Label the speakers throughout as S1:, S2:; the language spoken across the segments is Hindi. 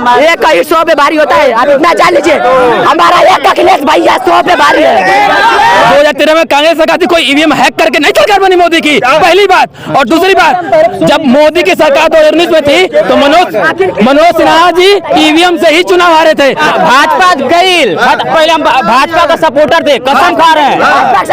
S1: एक का ही 100 पे भारी होता है। आप इतना जान लीजिए, हमारा एक अखिलेश भैया 100 पे भारी है।
S2: 2013 में कांग्रेस सरकार थी, कोई ईवीएम हैक करके नहीं सरकार बनी मोदी की, पहली बात। और दूसरी बात, जब मोदी की सरकार 2019 में थी तो मनोज सिन्हा जी ईवीएम से ही चुनाव हारे थे। भाजपा गई, पहले हम भाजपा का सपोर्टर थे, कसम खा रहे हैं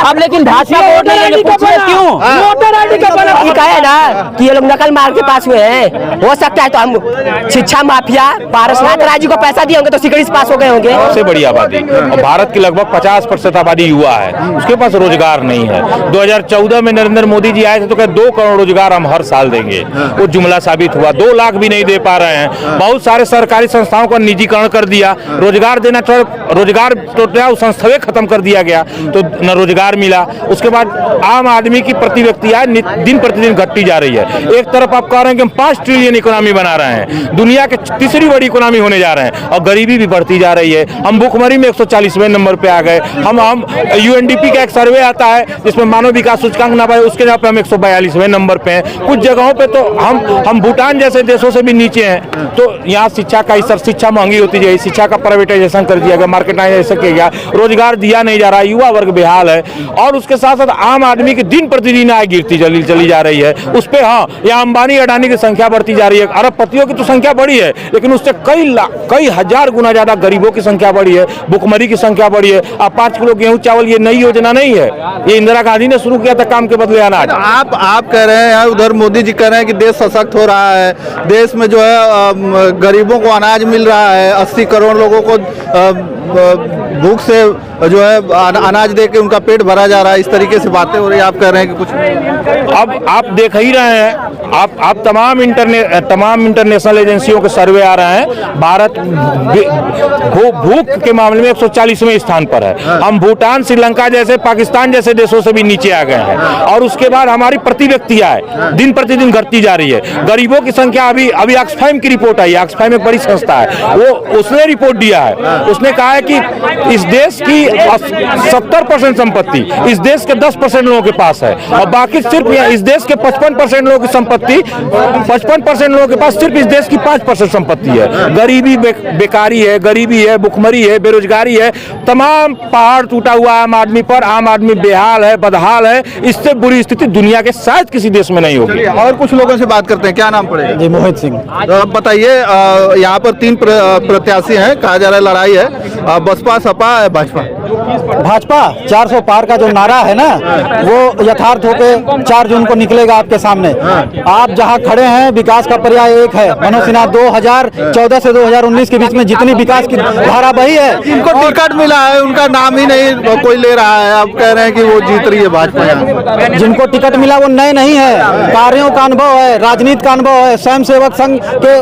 S2: अब, लेकिन भाजपा वोट नहीं लेंगे। पूछिए क्यों? वोटर आईडी का
S1: ठीक है ना कि ये लोग नकल मार के पास हुए हैं, हो सकता है तो हम शिक्षा माफिया पारसनाथ राय जी को पैसा दिए होंगे तो सिकड़ी से पास हो गए होंगे।
S3: सबसे बड़ी आबादी और भारत की लगभग 50% आबादी युवा है, उसके पास रोजगार नहीं है। 2014 में नरेंद्र मोदी जी आए थे तो कहे 2 करोड़ रोजगार हम हर साल देंगे, वो जुमला साबित हुआ। 2 लाख भी नहीं दे पा रहे हैं। बहुत सारे सरकारी संस्थाओं का निजीकरण कर दिया, रोजगार देना तो रोजगार तो संस्थाएं खत्म कर दिया गया तो न रोजगार मिला। उसके बाद आम आदमी की प्रति व्यक्ति आय दिन प्रतिदिन घटती जा रही है। एक तरफ आप कह रहे हैं कि हम 5 ट्रिलियन इकोनॉमी बना रहे हैं, दुनिया के तीसरी बड़ी इकोनॉमी होने जा रहे हैं, और गरीबी भी बढ़ती जा रही है। हम भुखमरी में 140वें नंबर पे आ गए। हम UNDP का एक सर्वे आता है जिसमें मानव विकास सूचकांक ना पाए, उसके यहाँ पे हम 142वें नंबर पे हैं। कुछ जगहों पे तो हम भूटान जैसे देशों से भी नीचे हैं। तो यहाँ शिक्षा का स्तर, शिक्षा महंगी होती जाएगी, शिक्षा का प्राइवेटाइजेशन कर दिया गया, मार्केटाइजेशन किया गया, रोजगार दिया नहीं जा रहा, युवा वर्ग बेहाल है। और उसके साथ साथ आम आदमी की दिन प्रतिदिन आय गिरती चली जा रही है। उस पे हाँ, यहाँ अंबानी अडानी की संख्या बढ़ती जा रही है, अरबपतियों की तो संख्या बढ़ी है, लेकिन उससे कई हजार गुना ज्यादा गरीबों की संख्या बढ़ी है, भुखमरी की संख्या बढ़ी है। अब 5 किलो गेहूं चावल ये नई योजना नहीं है, ये इंदिरा गांधी ने शुरू किया था काम के बदले अनाज।
S4: आप कह रहे हैं, उधर मोदी जी कह रहे हैं कि देश सशक्त हो रहा है, देश में जो है गरीबों को अनाज मिल रहा है, 80 करोड़ लोगों को भूख से जो है अनाज दे के उनका पेट भरा जा रहा है, इस तरीके से बातें हो रही है। आप कह रहे हैं कि कुछ
S3: अब आप देख ही रहे हैं, आप तमाम इंटरनेशनल एजेंसियों के सर्वे आ रहे हैं, भारत भूख के मामले में 140वें स्थान पर है। हम भूटान, श्रीलंका जैसे, पाकिस्तान जैसे देशों से भी नीचे आ गए हैं। और उसके बाद हमारी प्रति व्यक्ति आय दिन प्रतिदिन घटती जा रही है। गरीबों की संख्या अभी ऑक्सफैम की रिपोर्ट आई है, ऑक्सफैम एक बड़ी संस्था है, उसने रिपोर्ट दिया है। उसने कहा है कि इस देश की 70% संपत्ति इस देश के 10% लोगों के पास है, और बाकी सिर्फ इस देश के 55% लोगों की संपत्ति, 55% लोगों के पास सिर्फ इस देश की 5% संपत्ति है। गरीबी, बेकारी है, गरीबी है, भुखमरी है, बेरोजगारी है, तमाम पहाड़ टूटा हुआ है आम आदमी पर। आम आदमी बेहाल है, बदहाल है। इससे बुरी स्थिति दुनिया के शायद किसी देश में नहीं होगी।
S4: और कुछ लोगों से बात करते हैं, क्या नाम पड़ेगा?
S5: जी, मोहित सिंह।
S4: तो अब बताइए, यहाँ पर 3 प्रत्याशी हैं, कहा जा रहा है लड़ाई है, बसपा, सपा, भाजपा।
S5: भाजपा 400 पार का जो नारा है ना, वो यथार्थ होकर 4 जून को निकलेगा आपके सामने। आप जहां खड़े हैं, विकास का पर्याय एक है। मनोज सिन्हा 2014 से 2019 के बीच में जितनी विकास की धारा बही है,
S4: इनको टिकट मिला है, उनका नाम ही नहीं कोई ले रहा है। आप कह रहे हैं कि वो जीत रही है भाजपा।
S5: जिनको टिकट मिला वो नए नहीं है, कार्यों का अनुभव है, राजनीति का अनुभव है, स्वयं सेवक संघ के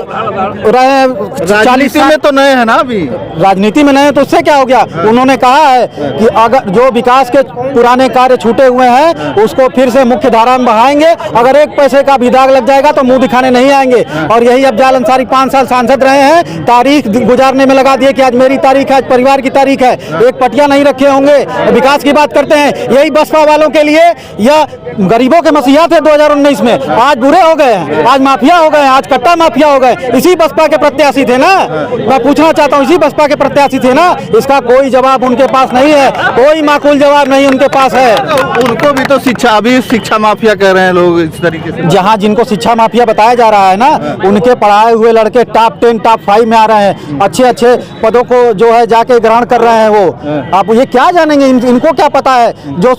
S5: रहे 40
S4: में तो नए हैं ना, अभी
S5: राजनीति में नए, तो उससे क्या हो गया? उन्होंने कहा है कि अगर जो विकास के पुराने कार्य छूटे हुए हैं उसको फिर से मुख्य धारा में बहाएंगे। अगर 1 पैसे का भी दाग लग जाएगा तो मुंह दिखाने नहीं आएंगे। और यही अफजाल अंसारी 5 साल सांसद रहे हैं, तारीख गुजारने में लगा दिए कि आज मेरी तारीख है, आज परिवार की तारीख है, एक पटिया नहीं रखे होंगे। विकास की बात करते हैं, यही बसपा वालों के लिए यह गरीबों के मसीहा थे 2019 में, आज बुरे हो गए हैं, आज माफिया हो गए हैं, आज कट्टा माफिया हो गए। इसी बसपा के प्रत्याशी थे ना, मैं पूछना चाहता हूँ, इसी बसपा के प्रत्याशी थे ना। इसका कोई जवाब उनके पास नहीं है, कोई माकूल जवाब नहीं उनके पास है।
S4: उनको भी तो शिक्षा माफिया कह रहे हैं लोग, इस तरीके से।
S5: जहां जिनको शिक्षा माफिया बताया जा रहा है ना, उनके पढ़ाए हुए लड़के टॉप 10 टॉप 5 में आ रहे हैं, अच्छे पदों को जो है जाके ग्रहण कर रहे हैं। वो आप ये क्या जानेंगे, इनको क्या पता है? जो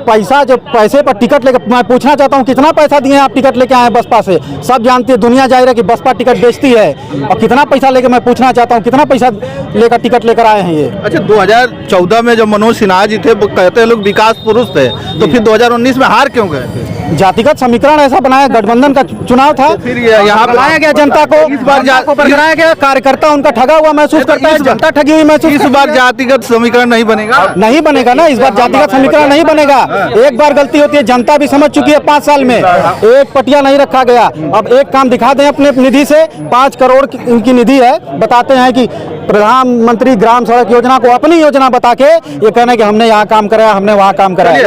S5: पैसे पर टिकट लेकर, मैं पूछना चाहता हूँ, कितना पैसा दिए आप टिकट लेके आए बसपा से? सब जानती है, दुनिया जाहिर है कि बसपा टिकट बेचती है। और कितना पैसा लेकर, मैं पूछना चाहता हूँ, कितना पैसा लेकर टिकट लेकर आए हैं ये?
S4: अच्छा, 2014 में जब मनोज सिन्हा जी थे, कहते हैं लोग विकास पुरुष थे, तो फिर 2019 में हार क्यों गए?
S5: जातिगत समीकरण ऐसा बनाया, गठबंधन का चुनाव था,
S4: फिर यहाँ
S5: बनाया गया जनता को,
S4: इस बार
S5: बनाया गया, कार्यकर्ता उनका ठगा हुआ महसूस करता है, जनता ठगी हुई महसूस।
S4: इस बार जातिगत समीकरण नहीं बनेगा,
S5: नहीं बनेगा ना, इस बार जातिगत समीकरण नहीं बनेगा। एक बार गलती होती है, जनता भी समझ चुकी है। 5 साल में एक पटिया नहीं रखा गया। अब एक काम दिखा दें अपने निधि से, 5 करोड़ की निधि है, बताते हैं कि प्रधानमंत्री ग्राम सड़क योजना को अपनी योजना बता के ये कहना कि हमने यहाँ काम कराया, हमने वहाँ काम कराया।
S4: कह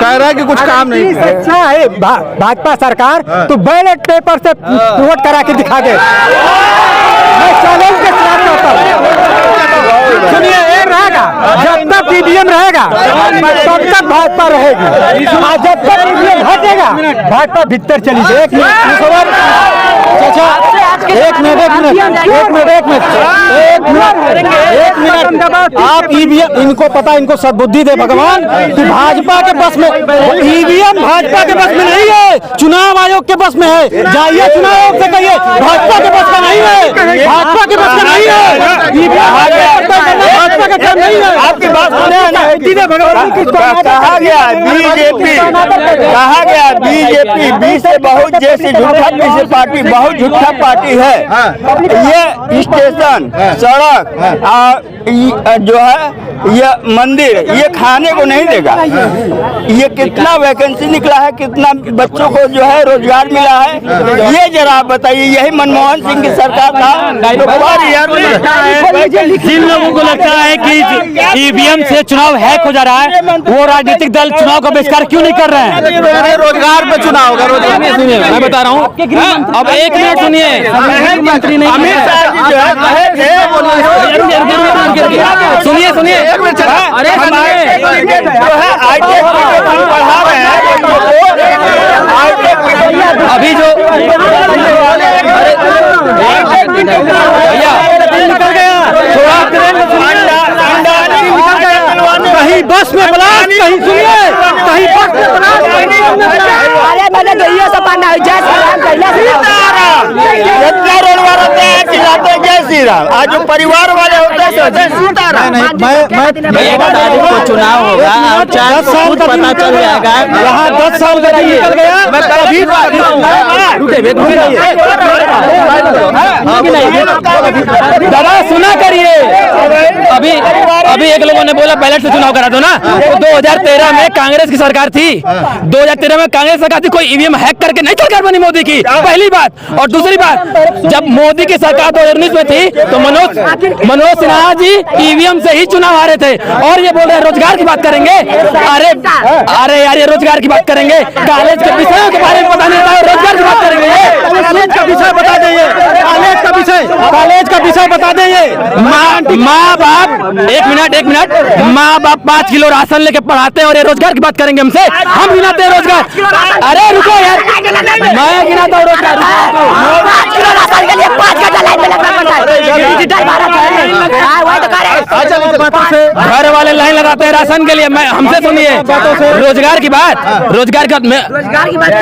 S4: रहा है कि कुछ काम नहीं
S5: अच्छा है भाजपा सरकार, तो बैलेट पेपर से वोट करा के दिखा दे। मैं चैलेंज के खिलाफ रहता हूं। सुनिए, ये रहेगा जब तक ईवीएम रहेगा तब तक भाजपा रहेगी, और जब तक ईवीएम हटेगा भाजपा भीतर चली जाएगी। एक मिनट आप ईवीएम, इनको पता, इनको सद्बुद्धि दे भगवान कि भाजपा के बस में ईवीएम, भाजपा के बस में नहीं है, चुनाव आयोग के बस में है। जाइए चुनाव आयोग से कहिए भाजपा के बस का नहीं है, भाजपा के बस का नहीं है, भाजपा का काम नहीं है। आपकी बात
S6: कहा गया बीजेपी, कहा गया बीजेपी 20 से बहुत जैसी झूठा पीछे पार्टी, बहुत झूठा पार्टी है। ये स्टेशन, सड़क और जो है ये मंदिर, ये खाने को नहीं देगा। ये कितना वैकेंसी निकला है, कितना बच्चों को जो है रोजगार मिला है, ये जरा आप बताइए। यही मनमोहन सिंह की सरकार था।
S2: जिन लोगों को लगता है कि ईवीएम से चुनाव हैक हो जा रहा है, वो राजनीतिक दल चुनाव का बहिष्कार क्यों नहीं कर रहे हैं?
S4: रोजगार पे चुनाव होगा, रोजगार।
S2: सुनिए, मैं बता रहा हूँ, अब एक मिनट सुनिए। मंत्री नहीं, सुनिए सुनिए, अरे अभी जो भैया निकल गया, कहीं बस में ब्लास्ट, कहीं सुनिए, कहीं बस में ब्लास्ट।
S1: अरे मैंने तो ये सब पाना जय श्री राम
S6: जितना रोडवार होते हैं चिल्लाते हैं जय श्री राम, आज जो परिवार वाले होते हैं सीताराम।
S5: मैं
S6: चुनाव होगा और
S5: 10 साल का पता चल जाएगा। यहाँ 10 साल का निकल गया। मैं कभी
S2: दादा सुना करिए, अभी एक लोगों ने बोला बैलेट से चुनाव करा दो ना, तो 2013 में कांग्रेस की सरकार थी, 2013 में कांग्रेस सरकार थी, कोई ईवीएम हैक करके नहीं सरकार बनी मोदी की, पहली बात। और दूसरी बात, जब मोदी की सरकार 2019 में थी तो मनोज सिन्हा जी ईवीएम से ही चुनाव हारे थे, और ये बोल रहे हैं रोजगार की बात करेंगे। अरे यार, ये रोजगार की बात करेंगे, कॉलेज के विषयों के बारे में पता नहीं था, रोजगार की बात करेंगे।
S5: कॉलेज का विषय बता देंगे, कॉलेज का विषय बता देंगे।
S2: माँ बाप, एक मिनट, माँ बाप 5 किलो राशन लेके पढ़ाते हैं और ये रोजगार की बात करेंगे हमसे? हम गिनाते हैं रोजगार। अरे रुको यार, मैं गिनाता हूँ रोजगार। घर वाले लाइन लगाते हैं राशन के लिए। मैं हमसे सुनिए, रोजगार की बात,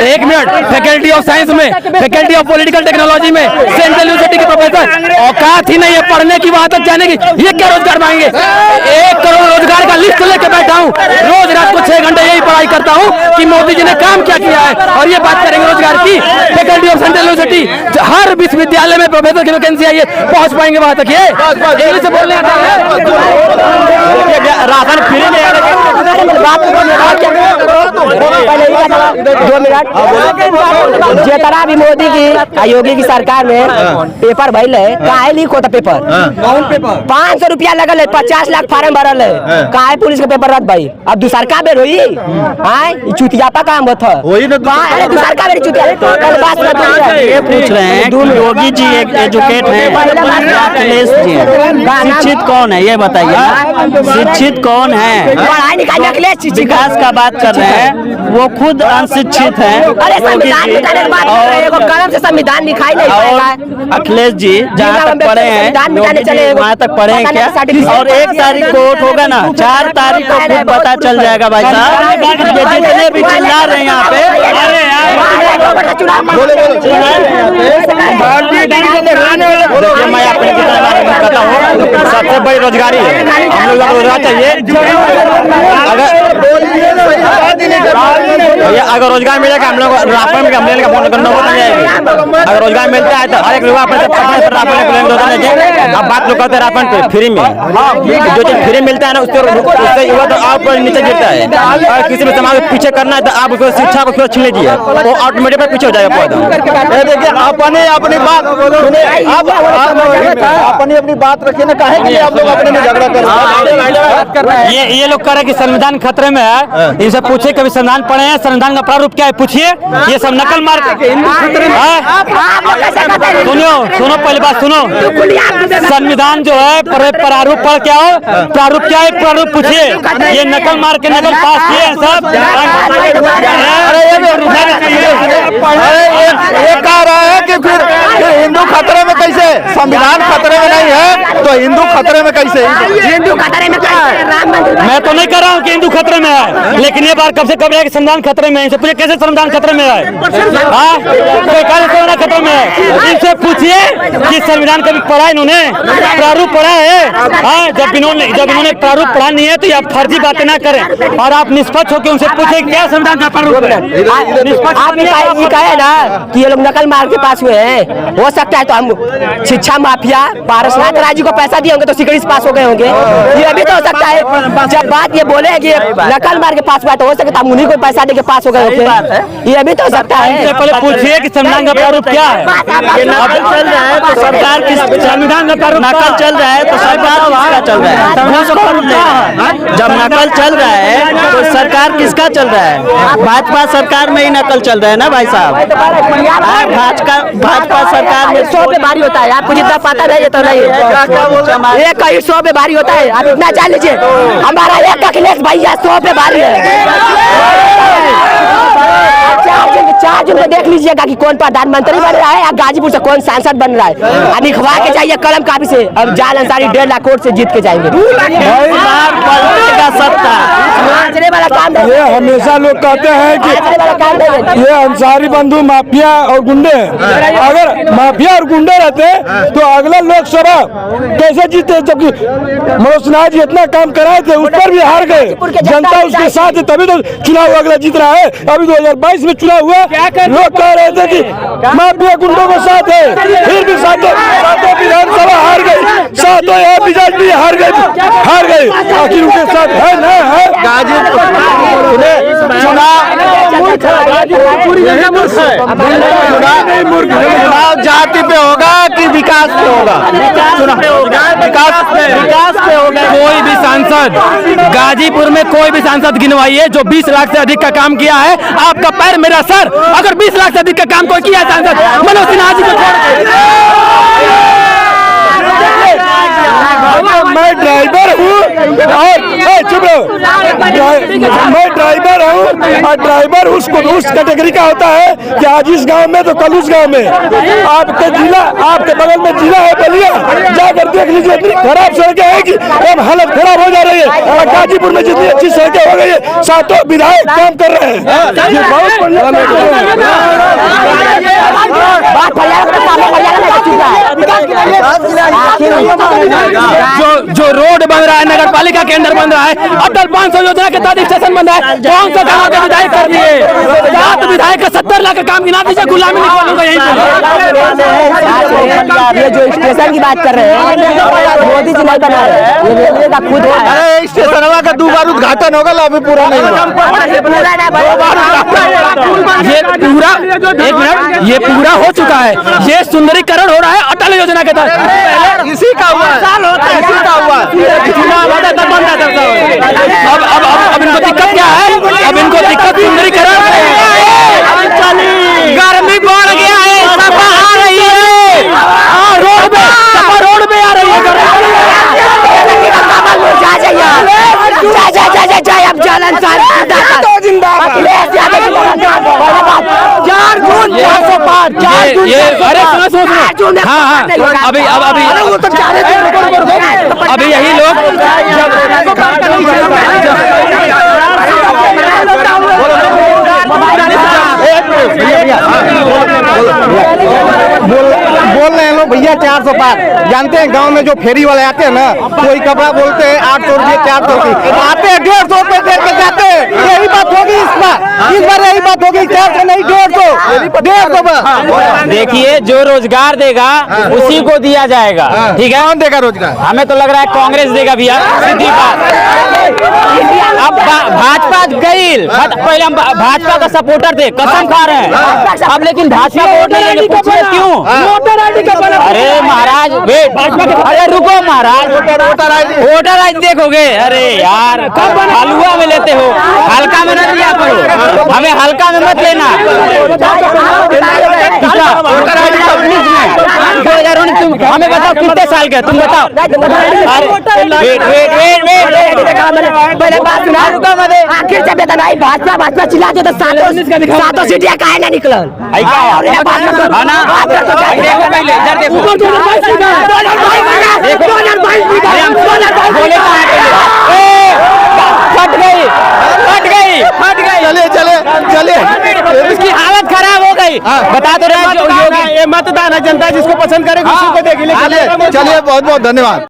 S2: एक मिनट, फैकल्टी ऑफ साइंस में, फैकल्टी ऑफ पॉलिटिकल टेक्नोलॉजी में, सेंट्रल यूनिवर्सिटी के प्रोफेसर, औकात ही नहीं है पढ़ने की, वहां तक जाने की, ये क्या रोजगार मांगेंगे? 1 करोड़ रोजगार का लिस्ट लेके बैठा हूँ, रोज रात को 6 घंटे यही पढ़ाई करता हूँ कि मोदी जी ने काम क्या किया है, और ये बात करेंगे रोजगार की। फैकल्टी ऑफ सेंट्रल यूनिवर्सिटी, हर विश्वविद्यालय में प्रोफेसर की वैकेंसी आई है, पहुंच पाएंगे वहां तक? ये इंग्लिश से बोलने आता है, राशन फ्री में।
S1: 2 मिनट, जितना भी मोदी की योगी की सरकार में पेपर भइल है, काहे लीक होता पेपर? 500 रुपया लगल है, 50 लाख फार्म भरल है, काहे पुलिस के पेपर रद्द भाई? अब दूसर का बेर होई, चुतियापा काम होता है, दूसर का बेर चुतिया।
S6: ये पूछ रहे हैं कि योगी जी एक एजुकेट हैं, अखिलेश जी शिक्षित कौन है ये बताइए, शिक्षित कौन है? विकास का बात कर रहे हैं, वो खुद अशिक्षित हैं।
S1: कलम से संविधान दिखाई नहीं
S6: और अखिलेश जी जहाँ तक पढ़े हैं, योगी जी वहाँ तक पढ़े हैं क्या? और 1 तारीख को वोट होगा ना, 4 तारीख को खुद पता चल जाएगा भाई साहब। ये जितने भी चिल्ला रहे हैं यहाँ पे, देखिए मैं अपने की बारे में कहता हूँ, सबसे बड़ी रोजगारी है, हम लोग को रोजगार चाहिए। अगर रोजगार मिलेगा, हम लोग राशन में हमले का फोन करना होता है। अगर रोजगार मिलता है तो हर एक लोग अपने राशन। अब बात लोग करते हैं राशन पे फ्री में, जो चीज फ्री मिलता है ना उससे युवा तो आप नीचे गिरता है। अगर किसी भी समाज को पीछे करना है तो आप उसको शिक्षा को क्यों छीन लीजिए, वो ऑटोमेटिक पीछे
S2: हो जाएगा पौधा।
S4: ये देखिए अपने अपनी बात सुने, अपनी अपनी बात रखिए ना, काहे के लिए आप लोग अपने में झगड़ा कर रहे हैं?
S2: ये लोग कह रहे हैं कि संविधान खतरे में है। इनसे पूछे कभी संविधान पढ़े हैं, संविधान का प्रारूप क्या है पूछिए। ये सब नकल मार सुनो पहले बात सुनो। संविधान जो है प्रारूप पर क्या हो, प्रारूप क्या है, प्रारूप पूछिए। ये नकल मार के नकल पास किए हैं सब।
S4: ये कह रहा है कि फिर हिंदू खतरे में कैसे? संविधान खतरे में नहीं है तो हिंदू खतरे में कैसे?
S1: हिंदू खतरे में
S2: मैं तो नहीं कह रहा हूँ कि हिंदू खतरे में है, लेकिन ये बात कब से कब है कि संविधान खतरे में है। इनसे पूछिए कैसे संविधान खतरे में है, संविधान खतरे में है। इनसे पूछिए कि संविधान कभी पढ़ा इन्होंने, प्रारूप पढ़ा है। जब इन्होंने प्रारूप पढ़ा नहीं है तो ये आप फर्जी बातें ना करें और आप निष्पक्ष होकर उनसे पूछे क्या संविधान का प्रारूप है।
S1: आपने कहा ना कि ये लोग नकल मार के पास हुए हैं, हो सकता है तो हम शिक्षा माफिया पारसनाथ राय जी को पैसा दिए होंगे तो सिकड़ी से पास हो गए होंगे, ये भी तो हो सकता है। जब बात ये बोले कि नकल मार के पास हुआ तो हो सकता है हम उन्हीं को पैसा दे के पास हो गए होंगे, ये भी तो हो सकता है।
S2: पहले पूछिए कि संविधान का प्रारूप क्या है।
S6: चल रहा है तो सरकार किस संविधान का प्रारूप नकल चल रहा है तो सरकार किसका चल रहा है? जब नकल चल रहा है तो सरकार किसका चल रहा है? भाजपा सरकार में ही नकल चल रहा है ना भाई साहब। भाजपा सरकार में
S1: 100 पे भारी होता है, आपको जितना पता नहीं है तो नहीं है। एक कहीं 100 पे भारी होता है, आप इतना जान लीजिए। हमारा एक अखिलेश भैया 100 पे भारी है। चार जन को देख लीजिएगा कि कौन प्रधानमंत्री बन रहा है या गाजीपुर से कौन सांसद बन रहा है। अब लिखवा के जाइए कलम कापी से, अब जाल अंसारी 1.5 लाख वोट से जीत के जाएंगे। वाला काम
S7: ये हमेशा लोग कहते हैं कि ये अंसारी बंधु माफिया और गुंडे हैं। अगर माफिया और गुंडे रहते तो अगला लोकसभा कैसे जीते? जबकि मनोज सिन्हा जी इतना काम कराए थे, उस पर भी हार गए। जनता उसके साथ है तभी तो चुनाव अगला जीत रहा है। अभी 2022 में चुनाव हुआ, लोग कह रहे थे कि माफिया गुंडों के साथ है, फिर भी सातों विधानसभा हार गई, सातों यहाँ मिजाज भी हार गए। आखिर उनके साथ है ना है
S4: चुनाव जाति पे होगा कि विकास पे होगा? विकास पे होगा।
S2: कोई भी सांसद गाजीपुर में कोई भी सांसद गिनवाइए जो 20 लाख से अधिक का काम किया है। आपका पैर मेरा सर, अगर 20 लाख से अधिक का काम कोई किया है सांसद मनोज सिन्हा जी को
S7: मैं ड्राइवर हूँ और चुप रहो, मैं ड्राइवर हूँ और ड्राइवर उस कैटेगरी का होता है कि आज इस गांव में तो कल उस गांव में। आपके जिला, आपके बगल में जिला है बलिया, जाकर देख लीजिए इतनी खराब सड़कें हैं कि अब हालत खराब हो जा रही है। और गाजीपुर में जितनी अच्छी सड़कें हो गई है, सातों विधायक काम कर रहे हैं। ये बहुत
S2: जो रोड बन रहा है, नगर पालिका के अंदर बन रहा है, अटल 500 योजना के तहत स्टेशन बन रहा है, कौन सा काम के विधायक कर दिए? 7 विधायक का 70 लाख का काम गिना दीजिए, गुलामी नहीं बोलूंगा यहीं पे।
S1: ये जो स्टेशन की बात कर रहे हैं मोदी जी नहीं बना रहे, ये रेलवे का खुद है।
S4: अरे स्टेशन का 2 बार उद्घाटन होगा, अभी पूरा नहीं हुआ।
S2: ये पूरा हो चुका है, ये सुंदरीकरण हो रहा है अटल योजना के तहत।
S4: इसी का हुआ
S2: चुनाव होता तब बन रहा था। अब इनको दिक्कत क्या है? अब इनको दिक्कत सुंदरीकरण गर्मी बढ़ गया है, सपा आ रही है रोड पे आ रही है। अभी यही लोग
S4: बोल रहे हैं लोग भैया 400 पार। जानते हैं गांव में जो फेरी वाले आते हैं ना, कोई कपड़ा बोलते हैं 800 रुपये 400 रुपये, आते हैं 150 रुपये दे के जाते हैं। यही बात होगी इस बार यही बात होगी, 400 नहीं 150।
S2: देखिए, जो रोजगार देगा उसी को दिया जाएगा, ठीक है।
S4: कौन देगा रोजगार?
S2: हमें तो लग रहा है कांग्रेस देगा भैया, सीधी बात। अब भाजपा गई, पहले हम भाजपा का सपोर्टर थे, कसम खा रहे हैं, अब लेकिन भाजपा को वोट नहीं देंगे। पूछिए क्यों? अरे महाराज वेट, अरे रुको महाराज, वोटर आईडी देखोगे? अरे यार हलवा में लेते हो, हल्का में न लिया करो, हमें हल्का में मत लेना। 2019 हमें बताओ कितने साल के, तुम बताओ।
S1: पहले बात सुना, आखिर जब इतना ही भाजपा चिल्लाते तो सातों सीटियां काहे ना निकलन?
S4: चलिए
S2: उसकी हालत खराब हो गई। बता तो रहे,
S7: मतदान है, जनता जिसको पसंद करेगी उसी को देगी।
S4: चलिए बहुत बहुत धन्यवाद।